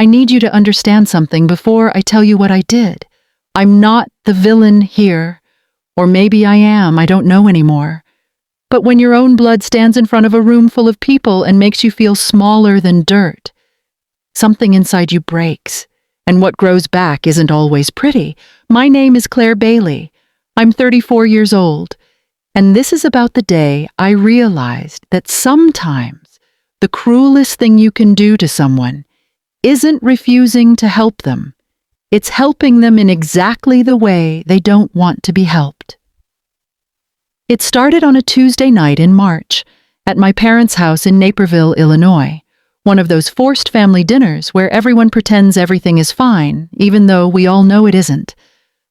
I need you to understand something before I tell you what I did. I'm not the villain here. Or maybe I am, I don't know anymore. But when your own blood stands in front of a room full of people and makes you feel smaller than dirt, something inside you breaks, and what grows back isn't always pretty. My name is Claire Bailey. I'm 34 years old, and this is about the day I realized that sometimes the cruelest thing you can do to someone isn't refusing to help them. It's helping them in exactly the way they don't want to be helped. It started on a Tuesday night in March at my parents' house in Naperville, Illinois, one of those forced family dinners where everyone pretends everything is fine, even though we all know it isn't.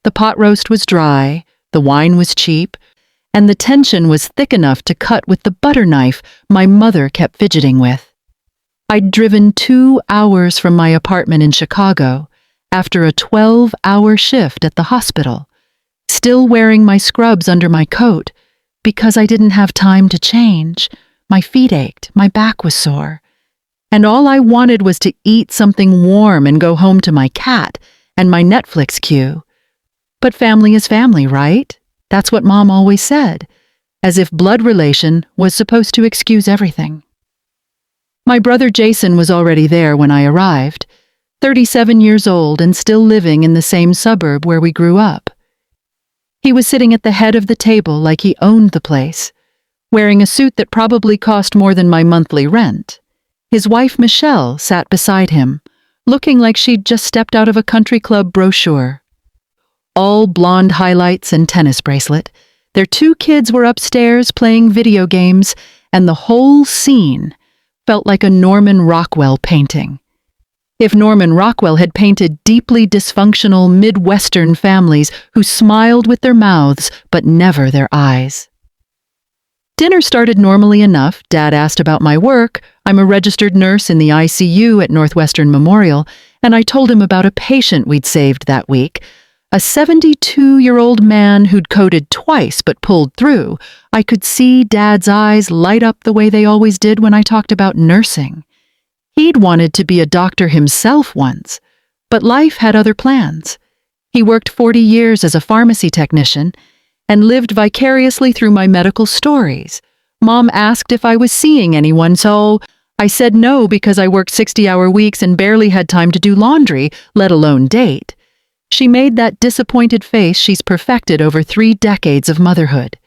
The pot roast was dry, the wine was cheap, and the tension was thick enough to cut with the butter knife my mother kept fidgeting with. I'd driven 2 hours from my apartment in Chicago after a 12-hour shift at the hospital, still wearing my scrubs under my coat because I didn't have time to change. My feet ached, my back was sore, and all I wanted was to eat something warm and go home to my cat and my Netflix queue. But family is family, right? That's what Mom always said, as if blood relation was supposed to excuse everything. My brother Jason was already there when I arrived, 37 years old and still living in the same suburb where we grew up. He was sitting at the head of the table like he owned the place, wearing a suit that probably cost more than my monthly rent. His wife Michelle sat beside him, looking like she'd just stepped out of a country club brochure. All blonde highlights and tennis bracelet, their 2 kids were upstairs playing video games, and the whole scene felt like a Norman Rockwell painting. If Norman Rockwell had painted deeply dysfunctional Midwestern families who smiled with their mouths but never their eyes. Dinner started normally enough. Dad asked about my work. I'm a registered nurse in the ICU at Northwestern Memorial, and I told him about a patient we'd saved that week, a 72-year-old man who'd coded twice but pulled through. I could see Dad's eyes light up the way they always did when I talked about nursing. He'd wanted to be a doctor himself once, but life had other plans. He worked 40 years as a pharmacy technician and lived vicariously through my medical stories. Mom asked if I was seeing anyone, so I said no because I worked 60-hour weeks and barely had time to do laundry, let alone date. She made that disappointed face she's perfected over 3 decades of motherhood.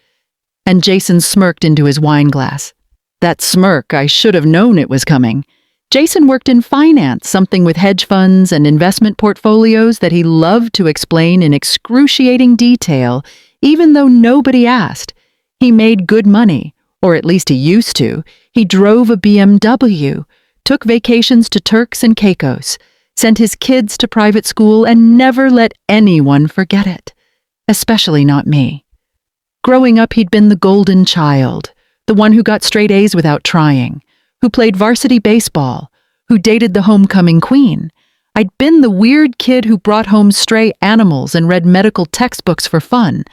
And Jason smirked into his wine glass. That smirk, I should have known it was coming. Jason worked in finance, something with hedge funds and investment portfolios that he loved to explain in excruciating detail, even though nobody asked. He made good money, or at least he used to. He drove a BMW, took vacations to Turks and Caicos, sent his kids to private school, and never let anyone forget it, especially not me. Growing up, he'd been the golden child, the one who got straight A's without trying, who played varsity baseball, who dated the homecoming queen. I'd been the weird kid who brought home stray animals and read medical textbooks for fun,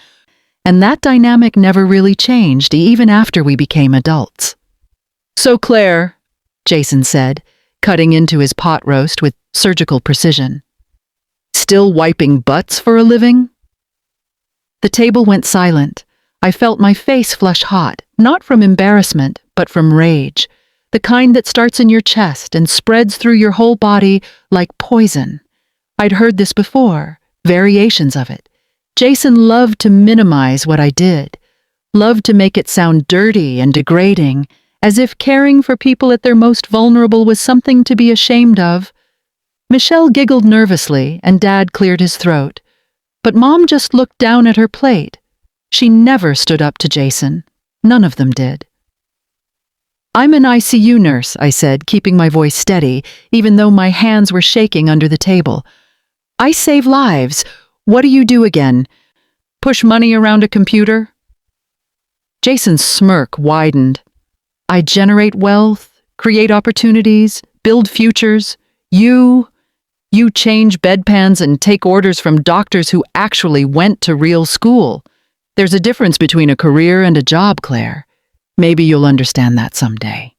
and that dynamic never really changed even after we became adults. "So Claire," Jason said, cutting into his pot roast with surgical precision, "still wiping butts for a living?" The table went silent. I felt my face flush hot, not from embarrassment, but from rage. The kind that starts in your chest and spreads through your whole body like poison. I'd heard this before, variations of it. Jason loved to minimize what I did, loved to make it sound dirty and degrading, as if caring for people at their most vulnerable was something to be ashamed of. Michelle giggled nervously, and Dad cleared his throat. But Mom just looked down at her plate. She never stood up to Jason. None of them did. "I'm an ICU nurse," I said, keeping my voice steady, even though my hands were shaking under the table. "I save lives. What do you do again? Push money around a computer?" Jason's smirk widened. "I generate wealth, create opportunities, build futures. You change bedpans and take orders from doctors who actually went to real school. There's a difference between a career and a job, Claire. Maybe you'll understand that someday."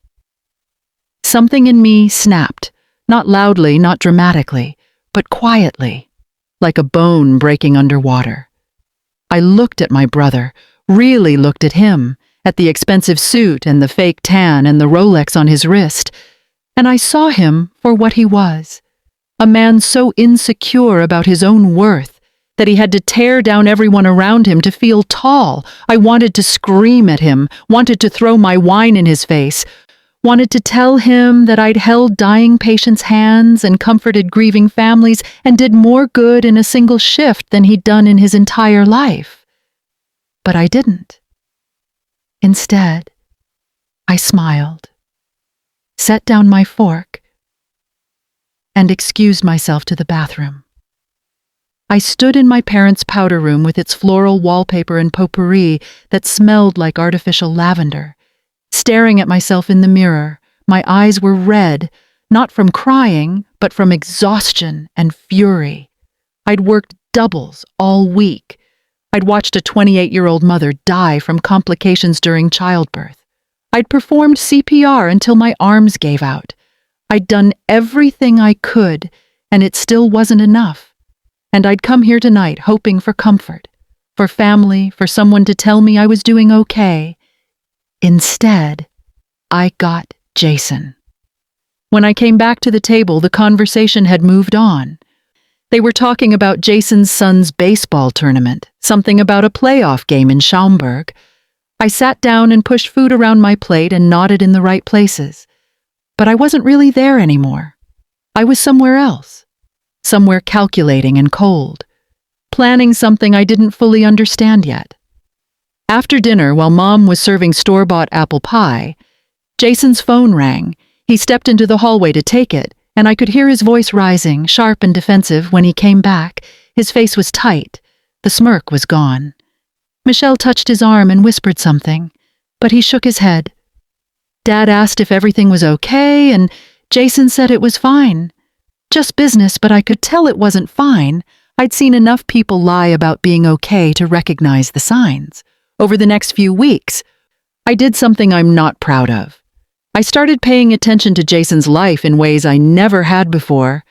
Something in me snapped, Not loudly, not dramatically, but quietly, like a bone breaking underwater. I looked at my brother, really looked at him, at the expensive suit and the fake tan and the Rolex on his wrist, and I saw him for what he was. A man so insecure about his own worth that he had to tear down everyone around him to feel tall. I wanted to scream at him, wanted to throw my wine in his face, wanted to tell him that I'd held dying patients' hands and comforted grieving families and did more good in a single shift than he'd done in his entire life. But I didn't. Instead, I smiled, set down my fork, and excused myself to the bathroom. I stood in my parents' powder room with its floral wallpaper and potpourri that smelled like artificial lavender. Staring at myself in the mirror, my eyes were red, not from crying, but from exhaustion and fury. I'd worked doubles all week. I'd watched a 28-year-old mother die from complications during childbirth. I'd performed CPR until my arms gave out. I'd done everything I could, and it still wasn't enough. And I'd come here tonight hoping for comfort, for family, for someone to tell me I was doing okay. Instead, I got Jason. When I came back to the table, the conversation had moved on. They were talking about Jason's son's baseball tournament, something about a playoff game in Schaumburg. I sat down and pushed food around my plate and nodded in the right places. But I wasn't really there anymore. I was somewhere else, somewhere calculating and cold, planning something I didn't fully understand yet. After dinner, while Mom was serving store-bought apple pie, Jason's phone rang. He stepped into the hallway to take it, and I could hear his voice rising, sharp and defensive, when he came back. His face was tight. The smirk was gone. Michelle touched his arm and whispered something, but he shook his head. Dad asked if everything was okay, and Jason said it was fine. Just business, but I could tell it wasn't fine. I'd seen enough people lie about being okay to recognize the signs. Over the next few weeks, I did something I'm not proud of. I started paying attention to Jason's life in ways I never had before.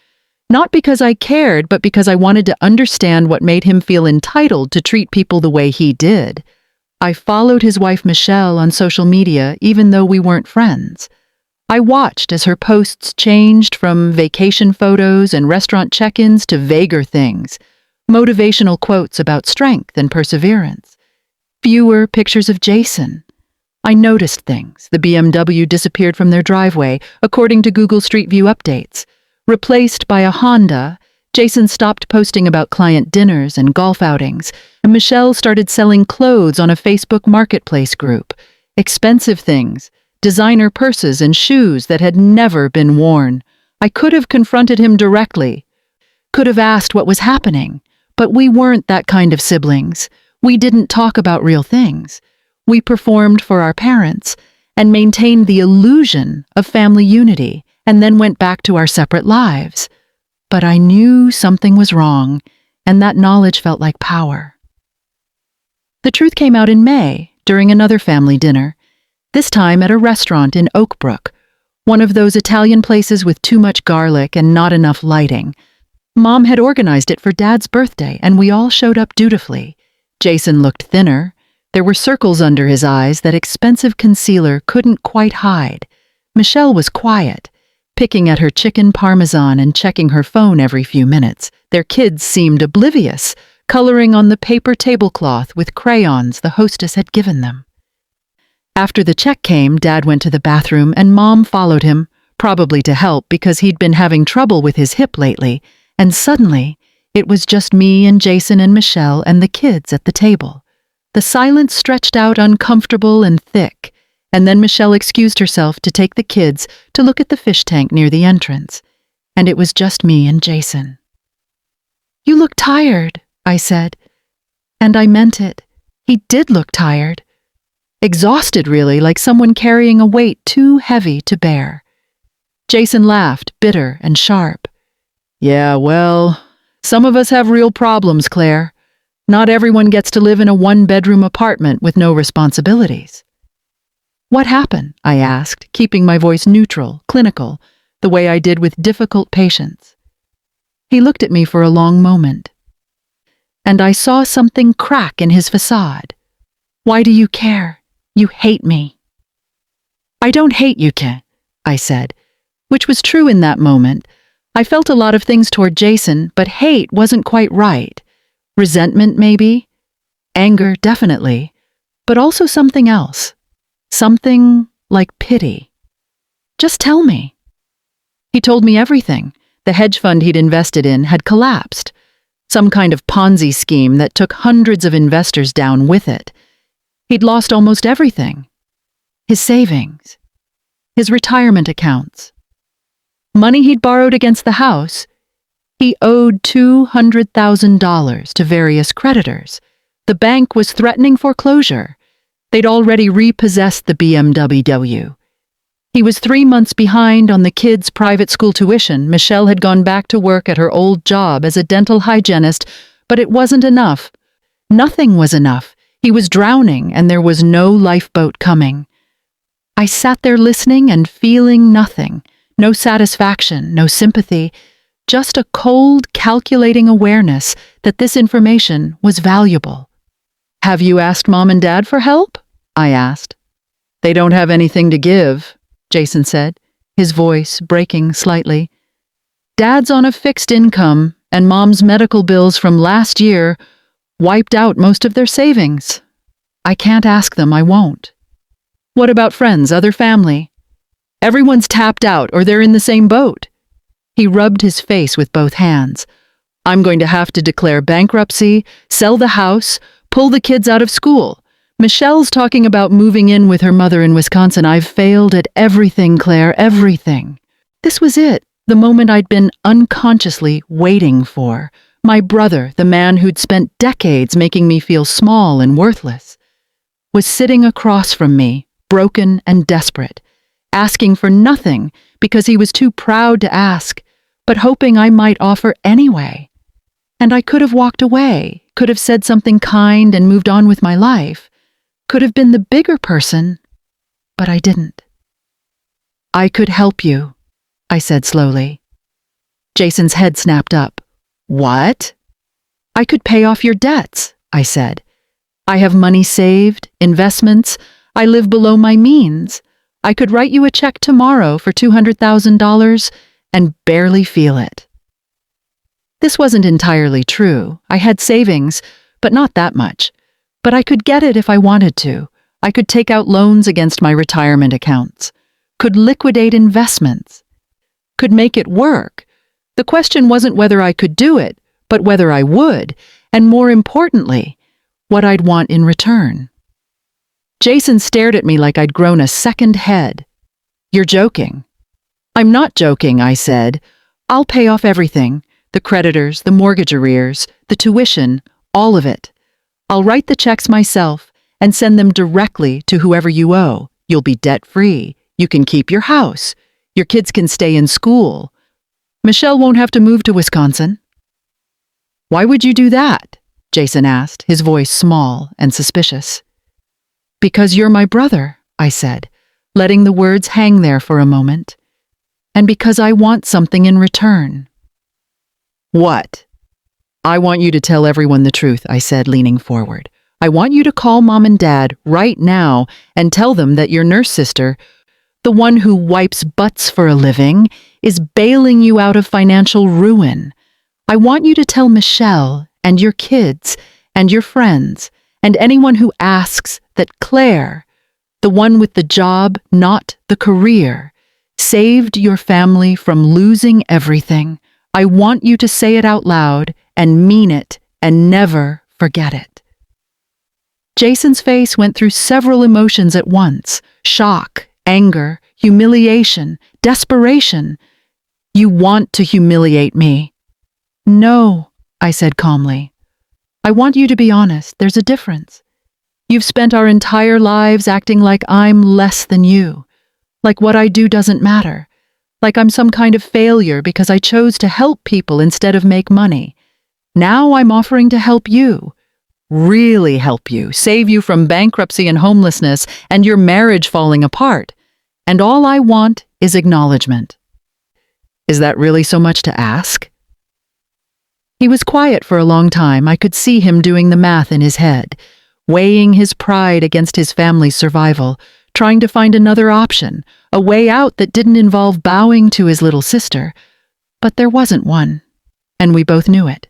Not because I cared, but because I wanted to understand what made him feel entitled to treat people the way he did. I followed his wife Michelle on social media even though we weren't friends. I watched as her posts changed from vacation photos and restaurant check-ins to vaguer things, motivational quotes about strength and perseverance. Fewer pictures of Jason. I noticed things. The BMW disappeared from their driveway, according to Google Street View updates. Replaced by a Honda, Jason stopped posting about client dinners and golf outings, and Michelle started selling clothes on a Facebook marketplace group. Expensive things, designer purses and shoes that had never been worn. I could have confronted him directly, could have asked what was happening, but we weren't that kind of siblings. We didn't talk about real things. We performed for our parents and maintained the illusion of family unity, and then went back to our separate lives. But I knew something was wrong, and that knowledge felt like power. The truth came out in May, during another family dinner, this time at a restaurant in Oak Brook, one of those Italian places with too much garlic and not enough lighting. Mom had organized it for Dad's birthday, and we all showed up dutifully. Jason looked thinner. There were circles under his eyes that expensive concealer couldn't quite hide. Michelle was quiet, picking at her chicken parmesan and checking her phone every few minutes. Their kids seemed oblivious, coloring on the paper tablecloth with crayons the hostess had given them. After the check came, Dad went to the bathroom and Mom followed him, probably to help because he'd been having trouble with his hip lately, and suddenly it was just me and Jason and Michelle and the kids at the table. The silence stretched out uncomfortable and thick, and then Michelle excused herself to take the kids to look at the fish tank near the entrance, and it was just me and Jason. "You look tired," I said, and I meant it. He did look tired. Exhausted, really, like someone carrying a weight too heavy to bear. Jason laughed, bitter and sharp. "Yeah, well, some of us have real problems, Claire. Not everyone gets to live in a one-bedroom apartment with no responsibilities." "What happened?" I asked, keeping my voice neutral, clinical. the way I did with difficult patients. He looked at me for a long moment, and I saw something crack in his facade. "Why do you care? You hate me." "I don't hate you, Ken," I said, which was true in that moment. I felt a lot of things toward Jason, but hate wasn't quite right. Resentment, maybe. Anger, definitely. But also something else. Something like pity. "Just tell me." He told me everything. The hedge fund he'd invested in had collapsed. Some kind of Ponzi scheme that took hundreds of investors down with it. He'd lost almost everything. His savings. His retirement accounts. Money he'd borrowed against the house. He owed $200,000 to various creditors. The bank was threatening foreclosure. They'd already repossessed the BMW. He was 3 months behind on the kids' private school tuition. Michelle had gone back to work at her old job as a dental hygienist, but it wasn't enough. Nothing was enough. He was drowning, and there was no lifeboat coming. I sat there listening and feeling nothing. No satisfaction, no sympathy, just a cold, calculating awareness that this information was valuable. "Have you asked Mom and Dad for help?" I asked. "They don't have anything to give," Jason said, his voice breaking slightly. "Dad's on a fixed income, and Mom's medical bills from last year wiped out most of their savings. I can't ask them, I won't." "What about friends, other family?" "Everyone's tapped out, or they're in the same boat." He rubbed his face with both hands. "I'm going to have to declare bankruptcy, sell the house, pull the kids out of school. Michelle's talking about moving in with her mother in Wisconsin. I've failed at everything, Claire, everything." This was it, the moment I'd been unconsciously waiting for. My brother, the man who'd spent decades making me feel small and worthless, was sitting across from me, broken and desperate, asking for nothing because he was too proud to ask, but hoping I might offer anyway. And I could have walked away, could have said something kind and moved on with my life, could have been the bigger person, but I didn't. "I could help you," I said slowly. Jason's head snapped up. "What?" "I could pay off your debts," I said. "I have money saved, investments. I live below my means. I could write you a check tomorrow for $200,000 and barely feel it." This wasn't entirely true. I had savings, but not that much. But I could get it if I wanted to. I could take out loans against my retirement accounts, could liquidate investments, could make it work. The question wasn't whether I could do it, but whether I would, and more importantly, what I'd want in return. Jason stared at me like I'd grown a second head. "You're joking." "I'm not joking," I said. "I'll pay off everything, the creditors, the mortgage arrears, the tuition, all of it. I'll write the checks myself and send them directly to whoever you owe. You'll be debt-free. You can keep your house. Your kids can stay in school. Michelle won't have to move to Wisconsin." "Why would you do that?" Jason asked, his voice small and suspicious. "Because you're my brother," I said, letting the words hang there for a moment. "And because I want something in return." "What?" "I want you to tell everyone the truth," I said, leaning forward. "I want you to call Mom and Dad right now and tell them that your nurse sister, the one who wipes butts for a living, is bailing you out of financial ruin. I want you to tell Michelle and your kids and your friends and anyone who asks that Claire, the one with the job, not the career, saved your family from losing everything. I want you to say it out loud and mean it and never forget it." Jason's face went through several emotions at once: shock, anger, humiliation, desperation. "You want to humiliate me." "No," I said calmly. "I want you to be honest. There's a difference. You've spent our entire lives acting like I'm less than you, like what I do doesn't matter, like I'm some kind of failure because I chose to help people instead of make money. Now I'm offering to help you, really help you, save you from bankruptcy and homelessness and your marriage falling apart. And all I want is acknowledgement." Is that really so much to ask?" He was quiet for a long time. I could see him doing the math in his head, weighing his pride against his family's survival, trying to find another option, a way out that didn't involve bowing to his little sister. But there wasn't one, and we both knew it.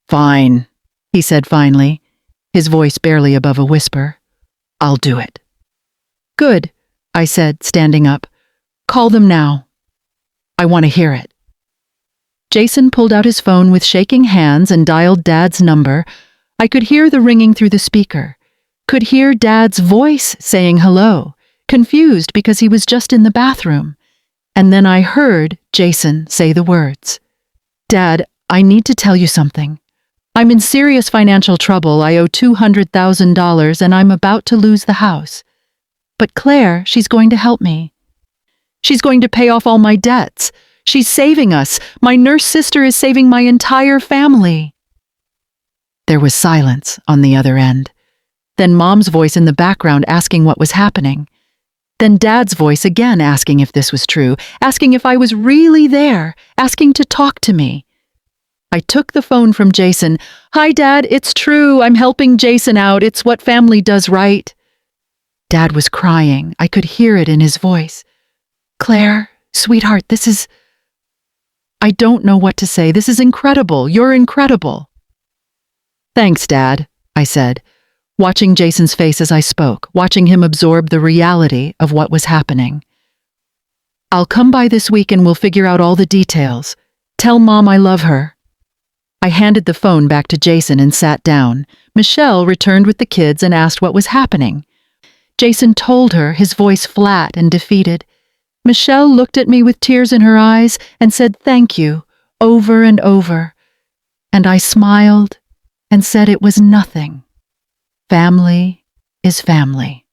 "Fine," he said finally, his voice barely above a whisper. "I'll do it." "Good," I said, standing up. "Call them now. I want to hear it." Jason pulled out his phone with shaking hands and dialed Dad's number. I could hear the ringing through the speaker, could hear Dad's voice saying hello, confused because he was just in the bathroom. And then I heard Jason say the words, "Dad, I need to tell you something. I'm in serious financial trouble. I owe $200,000 and I'm about to lose the house. But Claire, she's going to help me. She's going to pay off all my debts. She's saving us. My nurse sister is saving my entire family." There was silence on the other end. Then Mom's voice in the background asking what was happening. Then Dad's voice again asking if this was true, asking if I was really there, asking to talk to me. I took the phone from Jason. "Hi, Dad, it's true. I'm helping Jason out. It's what family does, right?" Dad was crying. I could hear it in his voice. "Claire, sweetheart, I don't know what to say. This is incredible. You're incredible." "Thanks, Dad," I said, watching Jason's face as I spoke, watching him absorb the reality of what was happening. "I'll come by this week and we'll figure out all the details. Tell Mom I love her." I handed the phone back to Jason and sat down. Michelle returned with the kids and asked what was happening. Jason told her, his voice flat and defeated. Michelle looked at me with tears in her eyes and said thank you over and over. And I smiled and said it was nothing. Family is family.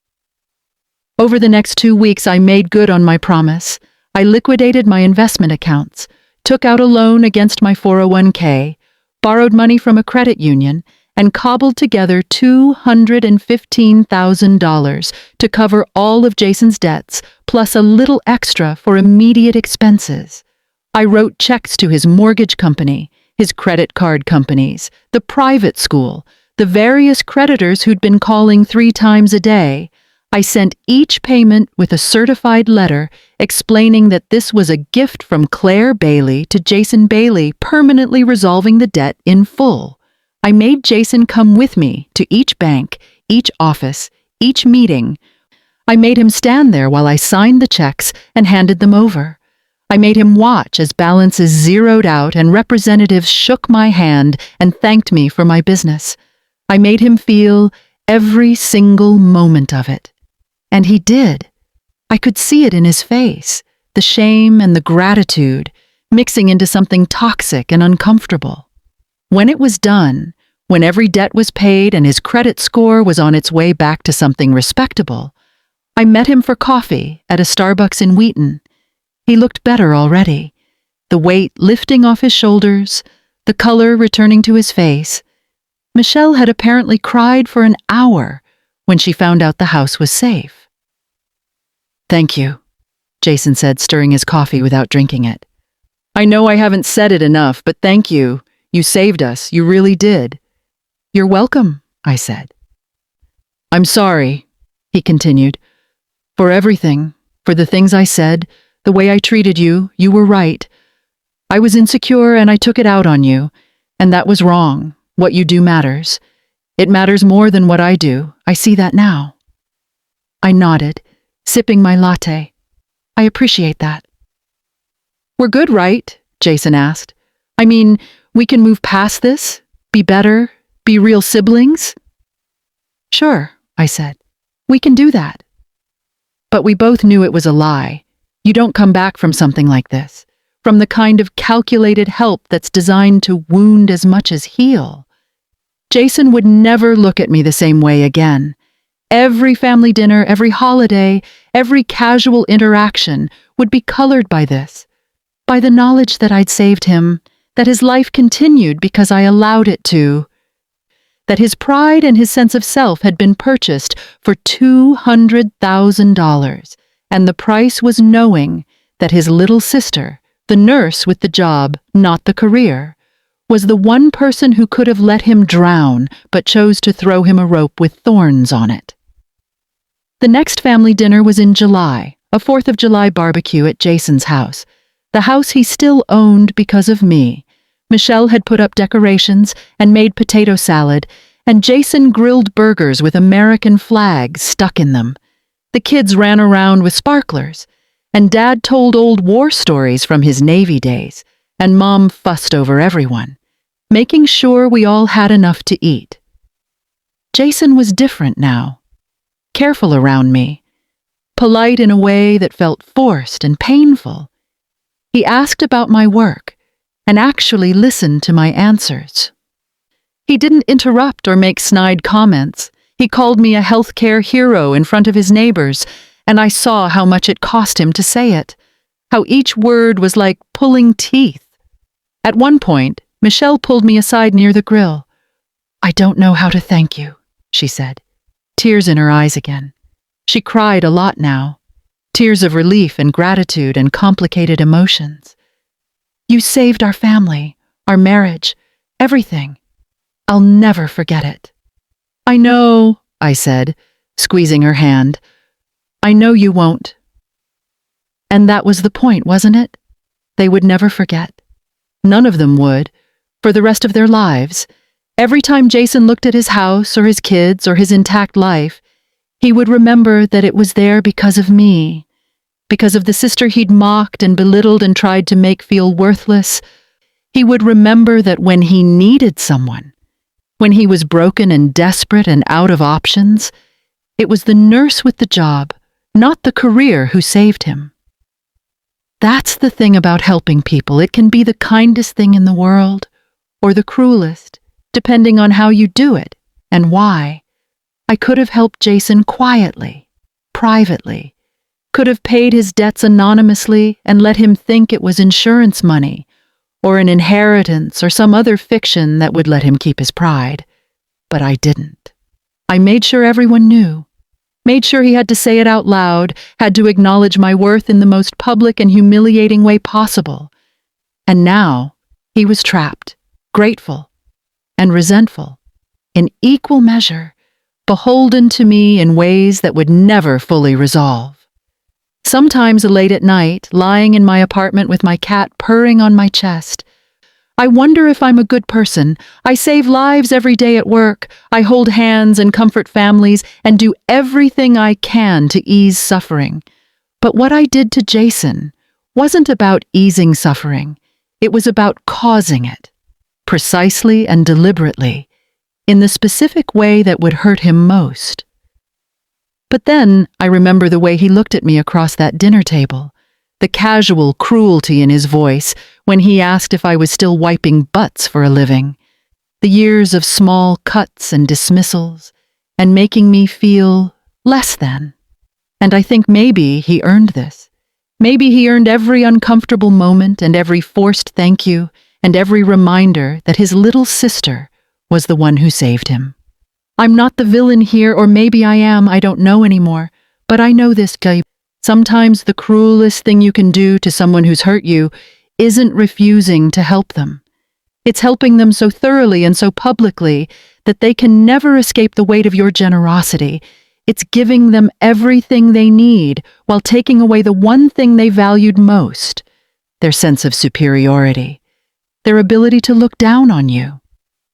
Over the next 2 weeks, I made good on my promise. I liquidated my investment accounts, took out a loan against my 401k, borrowed money from a credit union, and cobbled together $215,000 to cover all of Jason's debts, plus a little extra for immediate expenses. I wrote checks to his mortgage company, his credit card companies, the private school, the various creditors who'd been calling 3 times a day. I sent each payment with a certified letter explaining that this was a gift from Claire Bailey to Jason Bailey, permanently resolving the debt in full. I made Jason come with me to each bank, each office, each meeting. I made him stand there while I signed the checks and handed them over. I made him watch as balances zeroed out and representatives shook my hand and thanked me for my business. I made him feel every single moment of it. And he did. I could see it in his face, the shame and the gratitude, mixing into something toxic and uncomfortable. When it was done, when every debt was paid and his credit score was on its way back to something respectable, I met him for coffee at a Starbucks in Wheaton. He looked better already, the weight lifting off his shoulders, the color returning to his face. Michelle had apparently cried for an hour when she found out the house was safe. "Thank you," Jason said, stirring his coffee without drinking it. "I know I haven't said it enough, but thank you. You saved us. You really did." "You're welcome," I said. "I'm sorry," he continued, "for everything, for the things I said, the way I treated you. You were right. I was insecure and I took it out on you, and that was wrong. What you do matters. It matters more than what I do. I see that now." I nodded, sipping my latte. "I appreciate that." "We're good, right?" Jason asked. "I mean, we can move past this, be better, be real siblings?" "Sure," I said. "We can do that." But we both knew it was a lie. You don't come back from something like this, from the kind of calculated help that's designed to wound as much as heal. Jason would never look at me the same way again. Every family dinner, every holiday, every casual interaction would be colored by this, by the knowledge that I'd saved him, that his life continued because I allowed it to, that his pride and his sense of self had been purchased for $200,000, and the price was knowing that his little sister The nurse with the job, not the career, was the one person who could have let him drown but chose to throw him a rope with thorns on it. The next family dinner was in July, a 4th of July barbecue at Jason's house, the house he still owned because of me. Michelle had put up decorations and made potato salad, and Jason grilled burgers with American flags stuck in them. The kids ran around with sparklers, and Dad told old war stories from his Navy days, and Mom fussed over everyone, making sure we all had enough to eat. Jason was different now, careful around me, polite in a way that felt forced and painful. He asked about my work and actually listened to my answers. He didn't interrupt or make snide comments. He called me a healthcare hero in front of his neighbors, and I saw how much it cost him to say it, how each word was like pulling teeth. At one point, Michelle pulled me aside near the grill. "I don't know how to thank you," she said, tears in her eyes again. She cried a lot now, tears of relief and gratitude and complicated emotions. "You saved our family, our marriage, everything. I'll never forget it." "I know," I said, squeezing her hand. "I know you won't." And that was the point, wasn't it? They would never forget. None of them would, for the rest of their lives. Every time Jason looked at his house or his kids or his intact life, he would remember that it was there because of me, because of the sister he'd mocked and belittled and tried to make feel worthless. He would remember that when he needed someone, when he was broken and desperate and out of options, it was the nurse with the job, not the career, who saved him. That's the thing about helping people. It can be the kindest thing in the world, or the cruelest, depending on how you do it and why. I could have helped Jason quietly, privately, could have paid his debts anonymously and let him think it was insurance money, or an inheritance or some other fiction that would let him keep his pride. But I didn't. I made sure everyone knew. Made sure he had to say it out loud, had to acknowledge my worth in the most public and humiliating way possible. And now he was trapped, grateful, and resentful, in equal measure, beholden to me in ways that would never fully resolve. Sometimes late at night, lying in my apartment with my cat purring on my chest, I wonder if I'm a good person. I save lives every day at work. I hold hands and comfort families and do everything I can to ease suffering. But what I did to Jason wasn't about easing suffering. It was about causing it, precisely and deliberately, in the specific way that would hurt him most. But then I remember the way he looked at me across that dinner table, the casual cruelty in his voice when he asked if I was still wiping butts for a living, the years of small cuts and dismissals, and making me feel less than. And I think maybe he earned this. Maybe he earned every uncomfortable moment and every forced thank you and every reminder that his little sister was the one who saved him. I'm not the villain here, or maybe I am, I don't know anymore, but I know this, guy. Sometimes the cruelest thing you can do to someone who's hurt you isn't refusing to help them. It's helping them so thoroughly and so publicly that they can never escape the weight of your generosity. It's giving them everything they need while taking away the one thing they valued most, their sense of superiority, their ability to look down on you.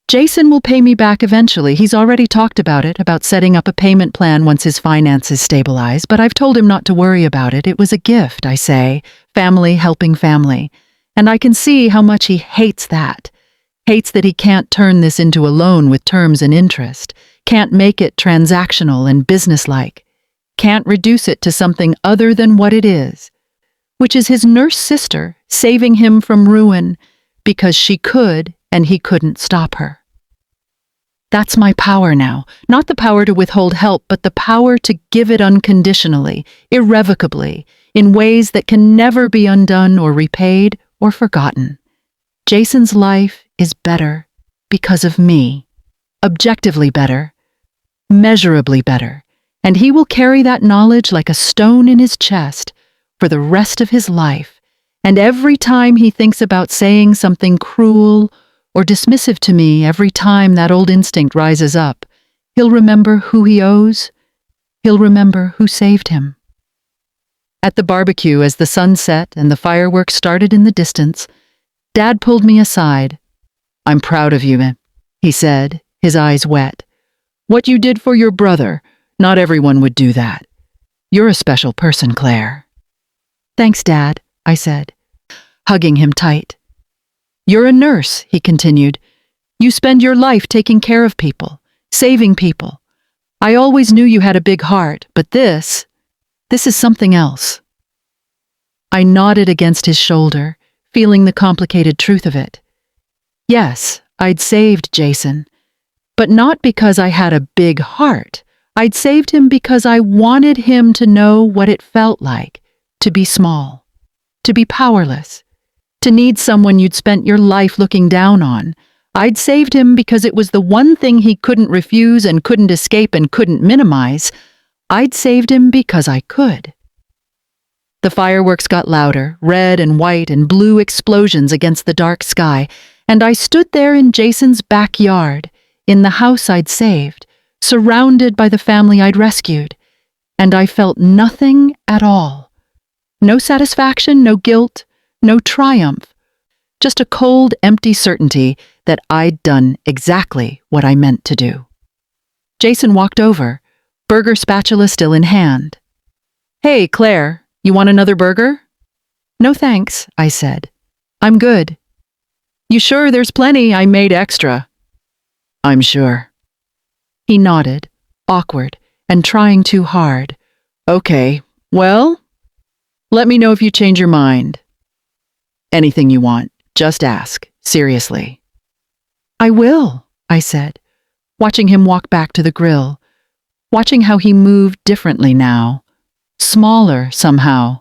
Jason will pay me back eventually. He's already talked about it, about setting up a payment plan once his finances stabilize, but I've told him not to worry about it. It was a gift, I say, family helping family. And I can see how much he hates that. Hates that he can't turn this into a loan with terms and interest, can't make it transactional and businesslike, can't reduce it to something other than what it is, which is his nurse sister saving him from ruin because she could and he couldn't stop her. That's my power now, not the power to withhold help, but the power to give it unconditionally, irrevocably, in ways that can never be undone or repaid or forgotten. Jason's life is better because of me, objectively better, measurably better, and he will carry that knowledge like a stone in his chest for the rest of his life And every time he thinks about saying something cruel or dismissive to me, every time that old instinct rises up, he'll remember who he owes. He'll remember who saved him. At the barbecue, as the sun set and the fireworks started in the distance, Dad pulled me aside. "I'm proud of you," he said, his eyes wet. "What you did for your brother, not everyone would do that. You're a special person, Claire." "Thanks, Dad," I said, hugging him tight. "You're a nurse," he continued. "You spend your life taking care of people, saving people. I always knew you had a big heart, but this is something else." I nodded against his shoulder, feeling the complicated truth of it. Yes, I'd saved Jason, but not because I had a big heart. I'd saved him because I wanted him to know what it felt like to be small, to be powerless, to need someone you'd spent your life looking down on. I'd saved him because it was the one thing he couldn't refuse and couldn't escape and couldn't minimize. I'd saved him because I could. The fireworks got louder, red and white and blue explosions against the dark sky, and I stood there in Jason's backyard, in the house I'd saved, surrounded by the family I'd rescued, and I felt nothing at all. No satisfaction, no guilt, no triumph, just a cold, empty certainty that I'd done exactly what I meant to do. Jason walked over, burger spatula still in hand. "Hey, Claire, you want another burger?" "No thanks," I said. "I'm good." "You sure there's plenty? I made extra." "I'm sure." He nodded, awkward and trying too hard. "Okay, well, let me know if you change your mind. Anything you want, just ask, seriously." "I will," I said, watching him walk back to the grill, watching how he moved differently now, smaller somehow,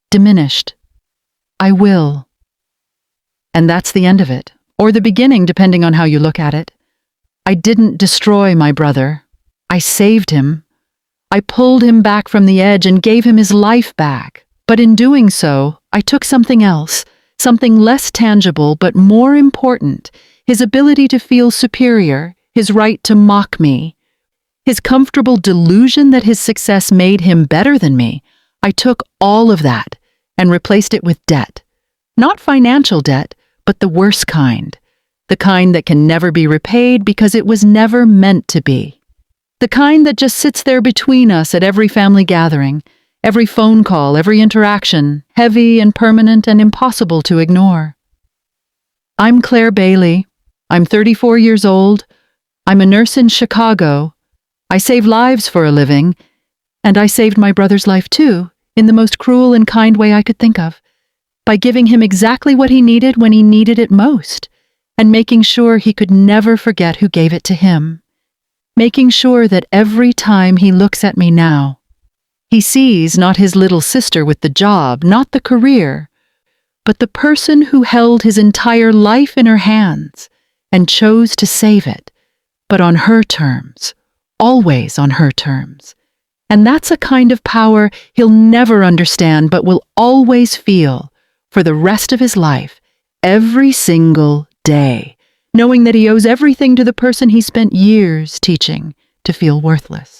diminished. "I will." And that's the end of it, or the beginning depending on how you look at it. I didn't destroy my brother. I saved him. I pulled him back from the edge and gave him his life back. But in doing so, I took something else, something less tangible but more important, his ability to feel superior, his right to mock me, his comfortable delusion that his success made him better than me. I took all of that and replaced it with debt. Not financial debt, but the worst kind. The kind that can never be repaid because it was never meant to be. The kind that just sits there between us at every family gathering, every phone call, every interaction, heavy and permanent and impossible to ignore. I'm Claire Bailey. I'm 34 years old. I'm a nurse in Chicago. I save lives for a living, and I saved my brother's life too, in the most cruel and kind way I could think of, by giving him exactly what he needed when he needed it most, and making sure he could never forget who gave it to him. Making sure that every time he looks at me now, he sees not his little sister with the job, not the career, but the person who held his entire life in her hands and chose to save it, but on her terms, always on her terms. And that's a kind of power he'll never understand but will always feel for the rest of his life, every single day, knowing that he owes everything to the person he spent years teaching to feel worthless.